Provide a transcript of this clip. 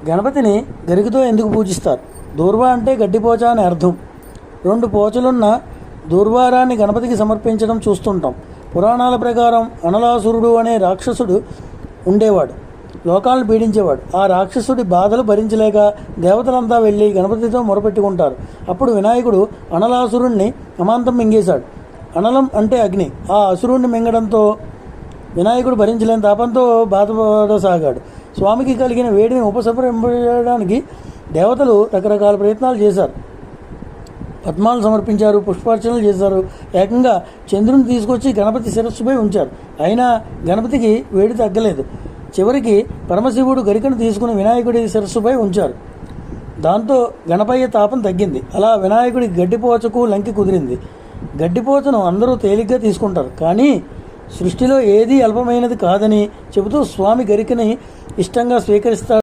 గణపతిని గరికతో ఎందుకు పూజిస్తారు? దూర్వ అంటే గడ్డిపోచ అని అర్థం. 2 పోచలున్న దూర్వారాన్ని గణపతికి సమర్పించడం చూస్తుంటాం. పురాణాల ప్రకారం అనలాసురుడు అనే రాక్షసుడు ఉండేవాడు, లోకాలను పీడించేవాడు. ఆ రాక్షసుడి బాధలు భరించలేక దేవతలంతా వెళ్ళి గణపతితో మొరపెట్టుకుంటారు. అప్పుడు వినాయకుడు అనలాసురుణ్ణి అమాంతం మింగేశాడు. అనలం అంటే అగ్ని. ఆ అసురుణ్ణి మింగడంతో వినాయకుడు భరించలేని తాపంతో బాధపడసాగాడు. స్వామికి కలిగిన వేడిని ఉపసంహరించడానికి దేవతలు రకరకాల ప్రయత్నాలు చేశారు. పద్మాలు సమర్పించారు, పుష్పార్చనలు చేశారు, ఏకంగా చంద్రుని తీసుకొచ్చి గణపతి శిరస్సుపై ఉంచారు. అయినా గణపతికి వేడి తగ్గలేదు. చివరికి పరమశివుడు గరికను తీసుకుని వినాయకుడి శిరస్సుపై ఉంచారు. దాంతో గణపయ్య తాపం తగ్గింది. అలా వినాయకుడి గడ్డిపోచకు లంకి కుదిరింది. గడ్డిపోచను అందరూ తేలిగ్గా తీసుకుంటారు, కానీ సృష్టిలో ఏదీ అల్పమైనది కాదని చెబుతూ స్వామి గరికని ఇష్టంగా స్వీకరిస్తాడు.